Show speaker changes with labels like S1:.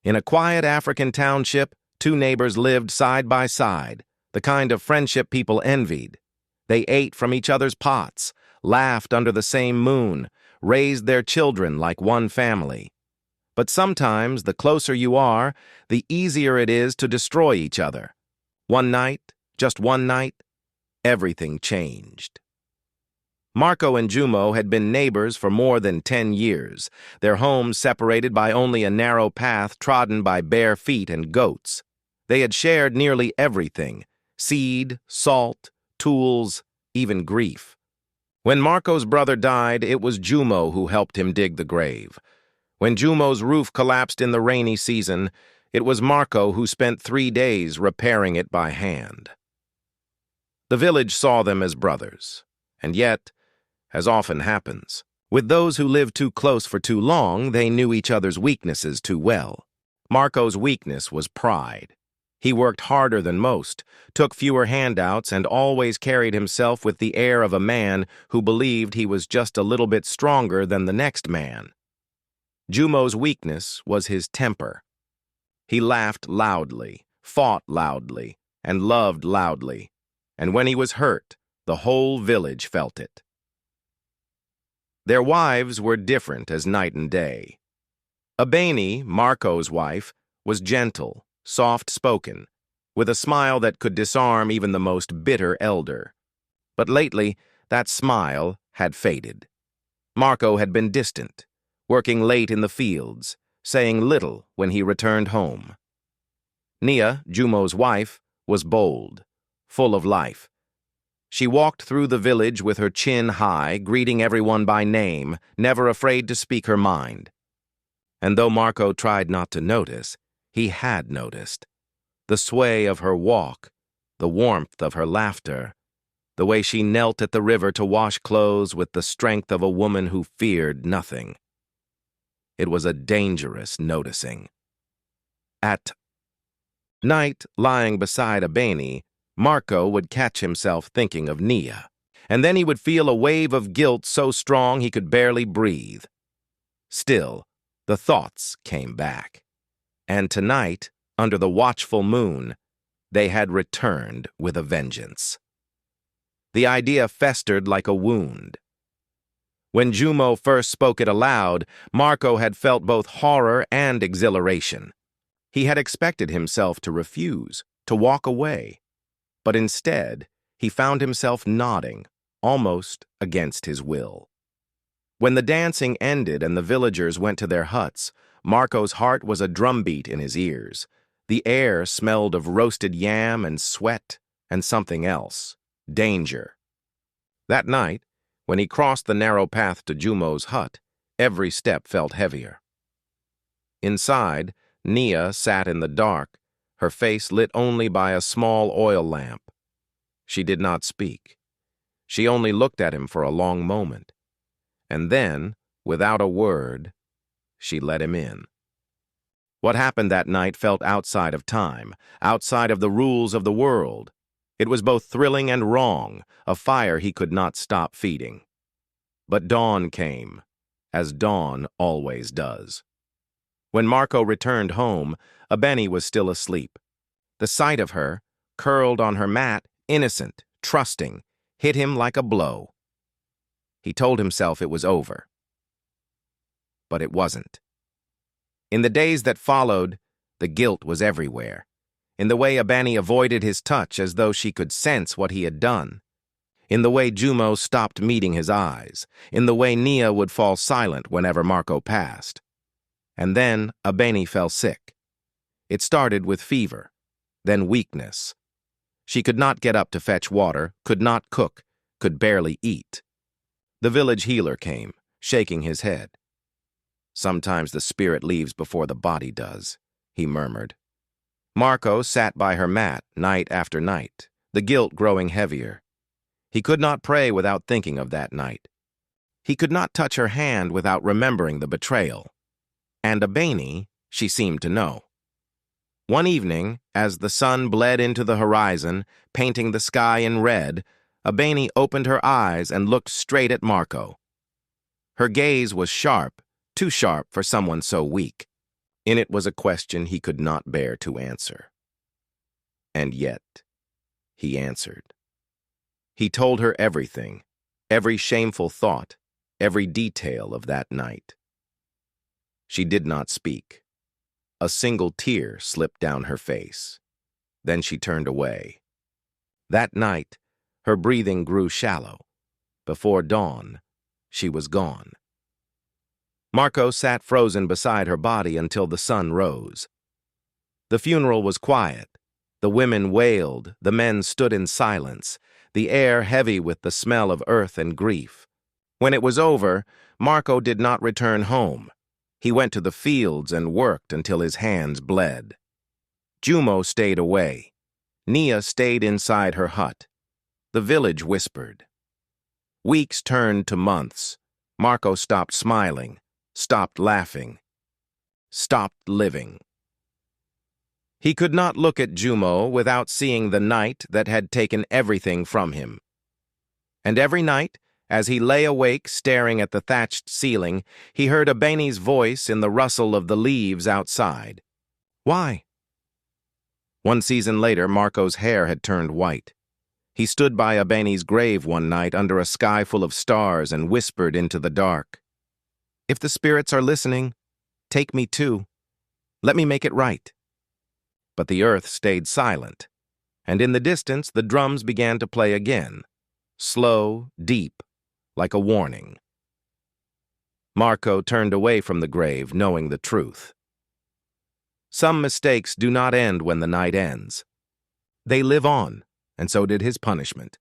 S1: In a quiet African township, two neighbors lived side by side, the kind of friendship people envied. They ate from each other's pots, laughed under the same moon, raised their children like one family. But sometimes, the closer you are, the easier it is to destroy each other. One night, just one night, everything changed. Marco and Jumo had been neighbors for more than 10 years, their homes separated by only a narrow path trodden by bare feet and goats. They had shared nearly everything: seed, salt, tools, even grief. When Marco's brother died, it was Jumo who helped him dig the grave. When Jumo's roof collapsed in the rainy season, it was Marco who spent 3 days repairing it by hand. The village saw them as brothers, and yet, as often happens, with those who live too close for too long, they knew each other's weaknesses too well. Marco's weakness was pride. He worked harder than most, took fewer handouts, and always carried himself with the air of a man who believed he was just a little bit stronger than the next man. Jumo's weakness was his temper. He laughed loudly, fought loudly, and loved loudly, and when he was hurt, the whole village felt it. Their wives were different as night and day. Abeni, Marco's wife, was gentle, soft-spoken, with a smile that could disarm even the most bitter elder. But lately, that smile had faded. Marco had been distant, working late in the fields, saying little when he returned home. Nia, Jumo's wife, was bold, full of life. She walked through the village with her chin high, greeting everyone by name, never afraid to speak her mind. And though Marco tried not to notice, he had noticed. The sway of her walk, the warmth of her laughter, the way she knelt at the river to wash clothes with the strength of a woman who feared nothing. It was a dangerous noticing. At night, lying beside Abeni, Marco would catch himself thinking of Nia, and then he would feel a wave of guilt so strong he could barely breathe. Still, the thoughts came back. And tonight, under the watchful moon, they had returned with a vengeance. The idea festered like a wound. When Jumo first spoke it aloud, Marco had felt both horror and exhilaration. He had expected himself to refuse, to walk away. But instead, he found himself nodding, almost against his will. When the dancing ended and the villagers went to their huts, Marco's heart was a drumbeat in his ears. The air smelled of roasted yam and sweat and something else: danger. That night, when he crossed the narrow path to Jumo's hut, every step felt heavier. Inside, Nia sat in the dark, her face lit only by a small oil lamp. She did not speak. She only looked at him for a long moment. And then, without a word, she let him in. What happened that night felt outside of time, outside of the rules of the world. It was both thrilling and wrong, a fire he could not stop feeding. But dawn came, as dawn always does. When Marco returned home, Abeni was still asleep. The sight of her, curled on her mat, innocent, trusting, hit him like a blow. He told himself it was over. But it wasn't. In the days that followed, the guilt was everywhere, in the way Abeni avoided his touch as though she could sense what he had done, in the way Jumo stopped meeting his eyes, in the way Nia would fall silent whenever Marco passed. And then Abeni fell sick. It started with fever, then weakness. She could not get up to fetch water, could not cook, could barely eat. The village healer came, shaking his head. "Sometimes the spirit leaves before the body does," he murmured. Marco sat by her mat night after night, the guilt growing heavier. He could not pray without thinking of that night. He could not touch her hand without remembering the betrayal. And Abeni, she seemed to know. One evening, as the sun bled into the horizon, painting the sky in red, Abeni opened her eyes and looked straight at Marco. Her gaze was sharp, too sharp for someone so weak. In it was a question he could not bear to answer. And yet, he answered. He told her everything, every shameful thought, every detail of that night. She did not speak. A single tear slipped down her face. Then she turned away. That night, her breathing grew shallow. Before dawn, she was gone. Marco sat frozen beside her body until the sun rose. The funeral was quiet. The women wailed, the men stood in silence, the air heavy with the smell of earth and grief. When it was over, Marco did not return home. He went to the fields and worked until his hands bled. Jumo stayed away. Nia stayed inside her hut. The village whispered. Weeks turned to months. Marco stopped smiling, stopped laughing, stopped living. He could not look at Jumo without seeing the night that had taken everything from him. And every night, as he lay awake staring at the thatched ceiling, he heard Abeni's voice in the rustle of the leaves outside. Why? One season later, Marco's hair had turned white. He stood by Abeni's grave one night under a sky full of stars and whispered into the dark. If the spirits are listening, take me too. Let me make it right. But the earth stayed silent, and in the distance the drums began to play again, slow, deep, like a warning. Marco turned away from the grave, knowing the truth. Some mistakes do not end when the night ends. They live on, and so did his punishment.